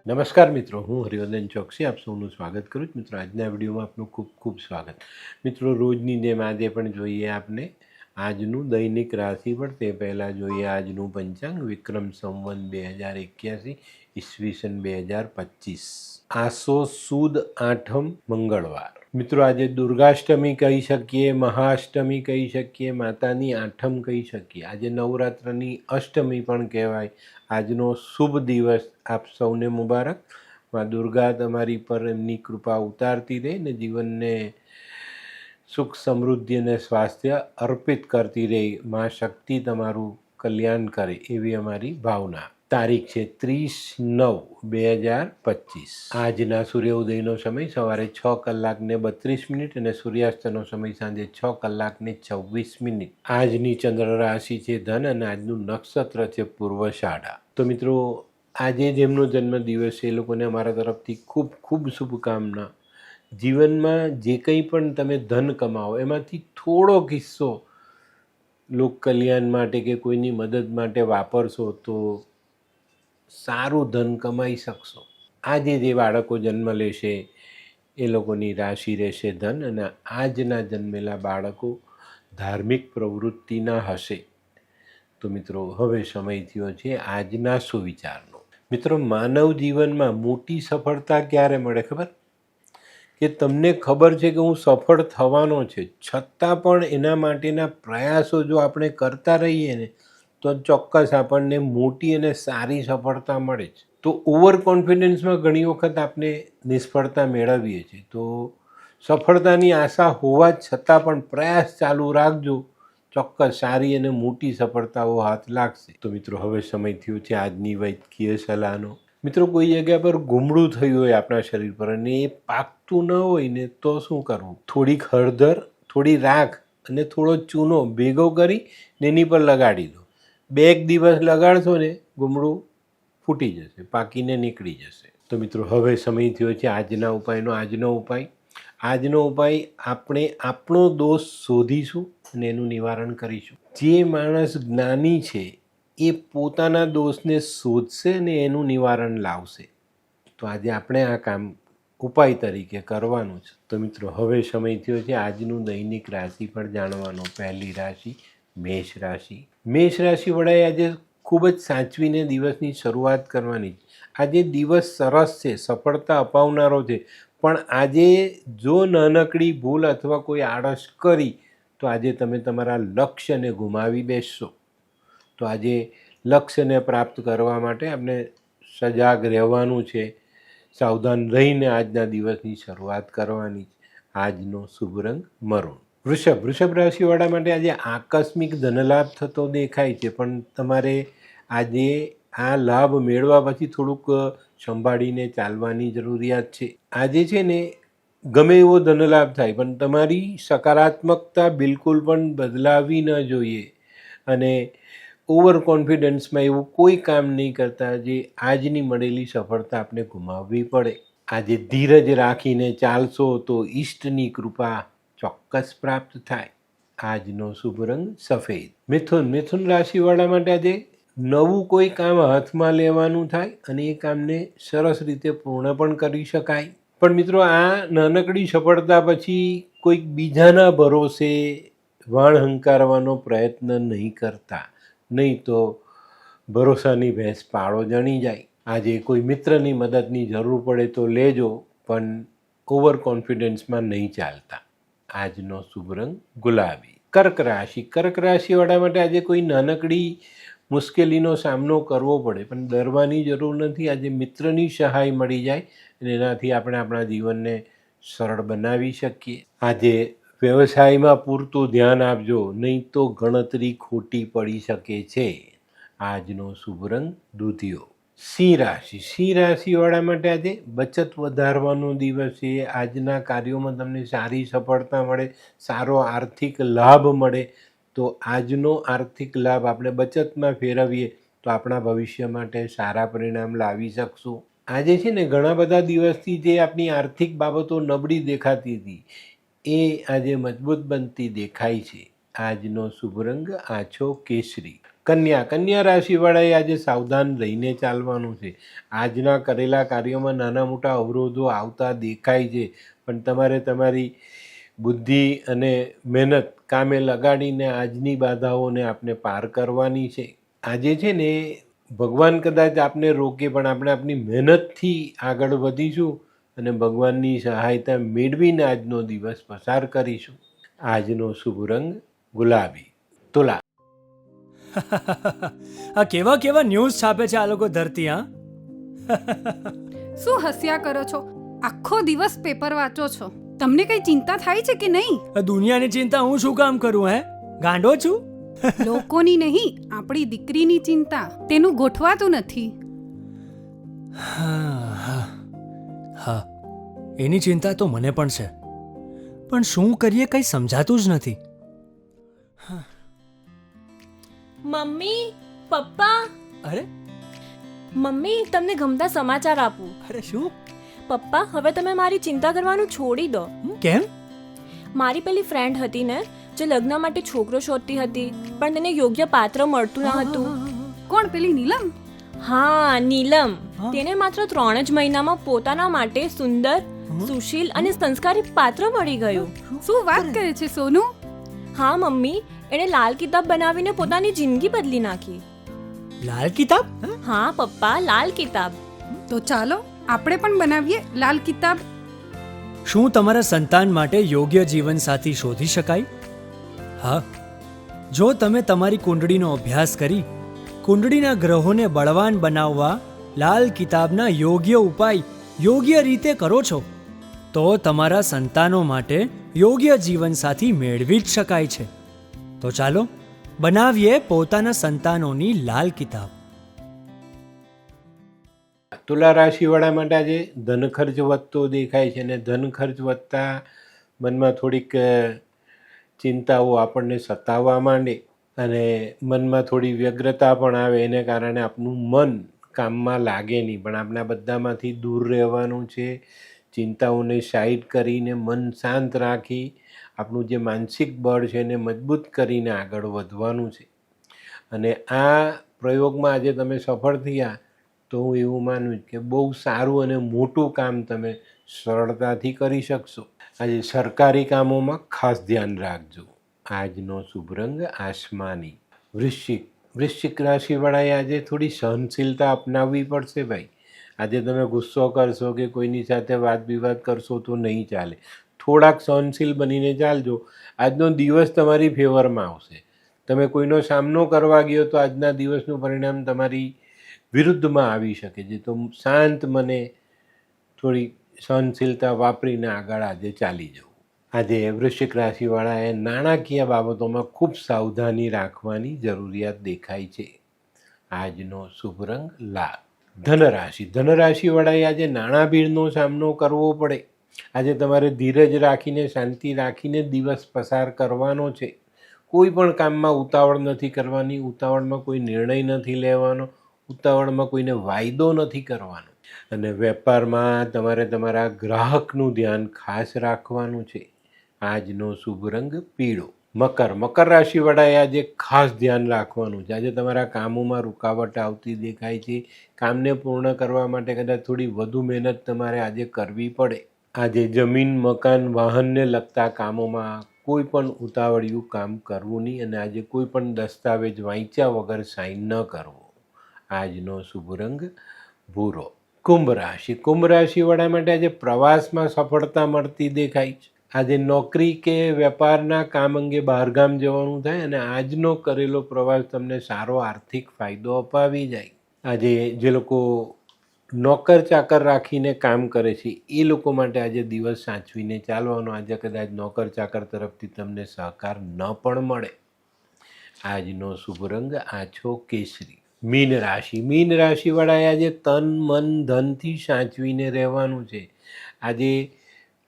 નમસ્કાર મિત્રો, હું હરિવર્ધન ચોકસી આપ સૌનું સ્વાગત કરું છું. મિત્રો, આજના વિડીયોમાં આપનું ખૂબ ખૂબ સ્વાગત. મિત્રો, રોજની જેમ આજે પણ જોઈએ આપને આજનું દૈનિક રાશિફળ. તે પહેલાં જોઈએ આજનું પંચાંગ. વિક્રમ સંવત 2081 ઈસવીસન 2025, આસો સુદ આઠમ મંગળવાર. મિત્રો, આજે દુર્ગાષ્ટમી કહી શકીએ, મહાષ્ટમી કહી શકીએ, માતાની આઠમ કહી શકીએ. આજે નવરાત્રની અષ્ટમી પણ કહેવાય. આજનો શુભ દિવસ આપ સૌને મુબારક. માં દુર્ગા તમારી પર એમની કૃપા ઉતારતી રહે ને જીવનને સુખ સમૃદ્ધિ અને સ્વાસ્થ્ય અર્પિત કરતી રહે. માં શક્તિ તમારું કલ્યાણ કરે એવી અમારી ભાવના. તારીખ છે 30/9/2025. આજના સૂર્યોદયનો સમય સવારે 6:32 અને સૂર્યાસ્તનો સમય સાંજે 6:26. આજની ચંદ્ર રાશિ છે ધન અને આજનું નક્ષત્ર છે પૂર્વષાઢા. તો મિત્રો, આજે જેમનો જન્મદિવસ છે એ લોકોને અમારા તરફથી ખૂબ ખૂબ શુભકામના. જીવનમાં જે કંઈ પણ તમે ધન કમાવો એમાંથી થોડો હિસ્સો લોક કલ્યાણ માટે કે કોઈની મદદ માટે વાપરશો તો સારું ધન કમાઈ શકશો. આજે જે બાળકો જન્મ લેશે એ લોકોની રાશિ રહેશે ધન, અને આજના જન્મેલા બાળકો ધાર્મિક પ્રવૃત્તિના હશે. તો મિત્રો, હવે સમય થયો છે આજના સુવિચારનો. મિત્રો, માનવ જીવનમાં મોટી સફળતા ક્યારે મળે ખબર? કે તમને ખબર છે કે હું સફળ થવાનો છે, છતાં પણ એના માટેના પ્રયાસો જો આપણે કરતા રહીએ ને તો ચોક્કસ આપણને મોટી અને સારી સફળતા મળે છે. તો ઓવર કોન્ફિડન્સમાં ઘણી વખત આપણે નિષ્ફળતા મેળવીએ છીએ. તો સફળતાની આશા હોવા છતાં પણ પ્રયાસ ચાલુ રાખજો, ચોક્કસ સારી અને મોટી સફળતાઓ હાથ લાગશે. તો મિત્રો, હવે સમય થયો છે આજની વૈદ્યકીય સલાહનો. મિત્રો, કોઈ જગ્યા પર ગુમડું થયું હોય આપણા શરીર પર અને એ પાકતું ન હોય ને તો શું કરવું? થોડીક હળદર, થોડી રાખ અને થોડો ચૂનો ભેગો કરી એની પર લગાડી દો. 2 દિવસ લગાડશો ને ગુમડું ફૂટી જશે, પાકીને નીકળી જશે. તો મિત્રો, હવે સમય થયો છે આજના ઉપાયનો. આજનો ઉપાય આપણે આપણો દોષ શોધીશું અને એનું નિવારણ કરીશું. જે માણસ જ્ઞાની છે એ પોતાના દોષને શોધશે અને એનું નિવારણ લાવશે. તો આજે આપણે આ કામ ઉપાય તરીકે કરવાનું છે. તો મિત્રો, હવે સમય થયો છે આજનું દૈનિક રાશિ પર જાણવાનો. પહેલી રાશિ મેષ રાશિ. મેષ રાશિ વડાએ આજે ખૂબ જ સાચવીને દિવસની શરૂઆત કરવાની છે. આજે દિવસ સરસ છે, સફળતા અપાવનારો છે, પણ આજે જો નાનકડી ભૂલ અથવા કોઈ આળસ કરી તો આજે તમે તમારા લક્ષ્યને ગુમાવી બેસશો. તો આજે લક્ષ્યને પ્રાપ્ત કરવા માટે આપણે સજાગ રહેવાનું છે, સાવધાન રહીને આજના દિવસની શરૂઆત કરવાની છે. આજનો શુભ રંગ મરૂન. વૃષભ રાશિવાળા માટે આજે આકસ્મિક ધનલાભ થતો દેખાય છે, પણ તમારે આજે આ લાભ મેળવા પછી થોડુંક સંભાળીને ચાલવાની જરૂરિયાત છે. આજે છે ને ગમે એવો ધનલાભ થાય પણ તમારી સકારાત્મકતા બિલકુલ પણ બદલાવી ન જોઈએ, અને ઓવર કોન્ફિડન્સમાં એવું કોઈ કામ નહીં કરતા જે આજની મળેલી સફળતા આપણે ગુમાવવી પડે. આજે ધીરજ રાખીને ચાલશો તો ઈષ્ટની કૃપા ચોક્કસ પ્રાપ્ત થાય. આજનો શુભ રંગ સફેદ. મિથુન રાશિવાળા માટે આજે નવું કોઈ કામ હાથમાં લેવાનું થાય અને એ કામને સરસ રીતે પૂર્ણ પણ કરી શકાય. પણ મિત્રો, આ નાનકડી સફળતા પછી કોઈક બીજાના ભરોસે વાણ હંકારવાનો પ્રયત્ન નહીં કરતા, નહીં તો ભરોસાની ભેંસ પાળો જણી જાય. આજે કોઈ મિત્રની મદદની જરૂર પડે તો લેજો, પણ ઓવર કોન્ફિડન્સમાં નહીં ચાલતા. આજનો શુભ રંગ ગુલાબી. કર્ક રાશિવાળા માટે આજે કોઈ નાનકડી મુશ્કેલીનો સામનો કરવો પડે પણ ડરવાની જરૂર નથી. આજે મિત્રની સહાય મળી જાય અને એનાથી આપણે આપણા જીવનને સરળ બનાવી શકીએ. આજે વ્યવસાયમાં પૂરતું ધ્યાન આપજો, નહીં તો ગણતરી ખોટી પડી શકે છે. આજનો શુભ રંગ દૂધિયો. સિંહ રાશિવાળા માટે આજે બચત વધારવાનો દિવસ છે. આજના કાર્યોમાં તમને સારી સફળતા મળે, સારો આર્થિક લાભ મળે. તો આજનો આર્થિક લાભ આપણે બચતમાં ફેરવીએ તો આપણા ભવિષ્ય માટે સારા પરિણામ લાવી શકશું. આજે છે ને ઘણા બધા દિવસથી જે આપણી આર્થિક બાબતો નબળી દેખાતી હતી એ આજે મજબૂત બનતી દેખાય છે. આજનો શુભ રંગ આછો કેસરી. કન્યા રાશિવાળાએ આજે સાવધાન રહીને ચાલવાનું છે. આજના કરેલા કાર્યોમાં નાના મોટા અવરોધો આવતા દેખાય છે, પણ તમારે તમારી બુદ્ધિ અને મહેનત કામે લગાડીને આજની બાધાઓને આપણે પાર કરવાની છે. આજે છે ને ભગવાન કદાચ આપને રોકે, પણ આપણે આપણી મહેનતથી આગળ વધીશું અને ભગવાનની સહાયતા મેળવીને આજનો દિવસ પસાર કરીશું. આજનો શુભ રંગ ગુલાબી. તુલા. આ કેવા કેવા ન્યૂઝ છાપે છે આ લોકો ધરતી. હા, શું હસ્યા કરો છો? આખો દિવસ પેપર વાંચો છો. તમને કઈ ચિંતા થાય છે કે નહીં? આ દુનિયાની ચિંતા હું શું કામ કરું? ગાંડો છું? લોકોની નહીં, આપણી દીકરીની ચિંતા. તેનું ગોઠવાતું નથી. હા, એની ચિંતા તો મને પણ છે, પણ શું કરીએ કંઈ સમજાતું જ નથી. મમ્મી, પપ્પા. અરે મમ્મી, તમને ગમતા સમાચાર આપું. અરે શું? પપ્પા, હવે તમે મારી ચિંતા કરવાનું છોડી દો. કેમ? મારી પેલી ફ્રેન્ડ હતી ને, જે લગ્ન માટે છોકરો શોધતી હતી, પણ તેને યોગ્ય પાત્ર મળતું ન હતું. કોણ, પેલી નીલમ? હા, નીલમ. હા? તેને માત્ર 3 જ મહિનામાં પોતાના માટે સુંદર, સુશીલ અને સંસ્કારી પાત્ર મળી ગયું. શું વાત કરે છે સોનુ? હા મમ્મી, એણે લાલ કિતાબ બનાવીને પોતાની જિંદગી બદલી નાખી. લાલ કિતાબ? હા પપ્પા, લાલ કિતાબ. તો ચાલો આપણે પણ બનાવીએ લાલ કિતાબ. શું તમારા સંતાન માટે યોગ્ય જીવનસાથી શોધી શકાય? હા, જો તમે તમારી કુંડળીનો અભ્યાસ કરી કુંડળીના ગ્રહોને બળવાન બનાવવા લાલ કિતાબના યોગ્ય ઉપાય યોગ્ય રીતે કરો છો, તો તમારા સંતાનો માટે યોગ્ય જીવનસાથી મેળવી જ શકાય છે. તો ચાલો બનાવીએ પોતાના સંતાનોની લાલ કિતાબ. તુલા રાશિવાળા માટે આજે ધન ખર્ચ વધતો દેખાય છે, અને ધન ખર્ચ વધતા મનમાં થોડીક ચિંતાઓ આપણને સતાવવા માંડે અને મનમાં થોડી વ્યગ્રતા પણ આવે. એને કારણે આપણું મન કામમાં લાગે નહીં, પણ આપણા બધામાંથી દૂર રહેવાનું છે. ચિંતાઓને સાઈડ કરીને મન શાંત રાખી આપણું જે માનસિક બળ છે એને મજબૂત કરીને આગળ વધવાનું છે. અને આ પ્રયોગમાં આજે તમે સફળ થયા તો હું એવું માનું કે બહુ સારું અને મોટું કામ તમે સરળતાથી કરી શકશો. આજે સરકારી કામોમાં ખાસ ધ્યાન રાખજો. આજનો શુભ રંગ આસમાની. વૃશ્ચિક રાશિવાળાએ આજે થોડી સહનશીલતા અપનાવવી પડશે ભાઈ. આજે તમે ગુસ્સો કરશો કે કોઈની સાથે વાદ વિવાદ કરશો તો નહીં ચાલે. થોડાક સહનશીલ બનીને ચાલજો. આજનો દિવસ તમારી ફેવરમાં આવશે. તમે કોઈનો સામનો કરવા ગયો તો આજના દિવસનું પરિણામ તમારી વિરુદ્ધમાં આવી શકે છે. તો શાંત મને થોડી સહનશીલતા વાપરીને આગળ આજે ચાલી જવું. આજે વૃશ્ચિક રાશિવાળાએ નાણાકીય બાબતોમાં ખૂબ સાવધાની રાખવાની જરૂરિયાત દેખાય છે. આજનો શુભ રંગ લાલ. ધનરાશિવાળાએ આજે નાણાં ભીડનો સામનો કરવો પડે. આજે તમારે ધીરજ રાખીને શાંતિ રાખીને દિવસ પસાર કરવાનો છે. કોઈ પણ કામમાં ઉતાવળ નથી કરવાની, ઉતાવળમાં કોઈ નિર્ણય નથી લેવાનો, ઉતાવળમાં કોઈને વાયદો નથી કરવાનો. અને વેપારમાં તમારે તમારા ગ્રાહકનું ધ્યાન ખાસ રાખવાનું છે. આજનો શુભ રંગ પીળો. મકર રાશિવાળાએ આજે ખાસ ધ્યાન રાખવાનું છે. આજે તમારા કામોમાં રૂકાવટ આવતી દેખાય છે. કામને પૂર્ણ કરવા માટે કદાચ થોડી વધુ મહેનત તમારે આજે કરવી પડે. આજે જમીન, મકાન, વાહનને લગતા કામોમાં કોઈ પણ ઉતાવળિયું કામ કરવું નહીં, અને આજે કોઈ પણ દસ્તાવેજ વાંચ્યા વગર સાઇન ન કરવો. આજનો શુભ રંગ ભૂરો. કુંભ રાશિવાળા માટે આજે પ્રવાસમાં સફળતા મળતી દેખાય છે. આજે નોકરી કે વેપારના કામ અંગે બહારગામ જવાનું થાય, અને આજનો કરેલો પ્રવાસ તમને સારો આર્થિક ફાયદો અપાવી જાય. આજે જે લોકો નોકર ચાકર રાખીને કામ કરે છે એ લોકો માટે આજે દિવસ સાચવીને ચાલવાનો. આજે કદાચ નોકર ચાકર તરફથી તમને સહકાર ન પણ મળે. આજનો શુભ રંગ આછો કેસરી. મીન રાશિવાળાએ આજે તન મન ધનથી સાચવીને રહેવાનું છે. આજે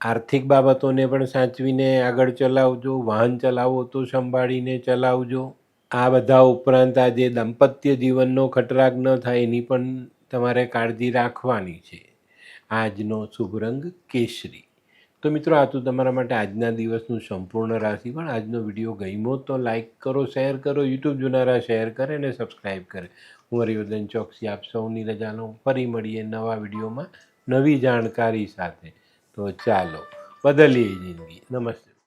આર્થિક બાબતોને પણ સાચવીને આગળ ચલાવજો. વાહન ચલાવો તો સંભાળીને ચલાવજો. આ બધા ઉપરાંત આજે દાંપત્ય જીવનનો ખટરાગ ન થાય એની પણ તમારે કાળજી રાખવાની છે. આજનો શુભ રંગ કેસરી. તો મિત્રો, આ તો તમારા માટે આજના દિવસનું સંપૂર્ણ રાશિફળ. આજનો વિડીયો ગમ્યો તો લાઈક કરો, શેર કરો, યુટ્યુબ જોનારા શેર કરે અને સબસ્ક્રાઈબ કરે. હું હરિવર્ધન ચોકસી આપ સૌની રજા લઉં. ફરી મળીએ નવા વિડીયોમાં નવી જાણકારી સાથે. તો ચાલો બદલીએ જિંદગી. નમસ્તે.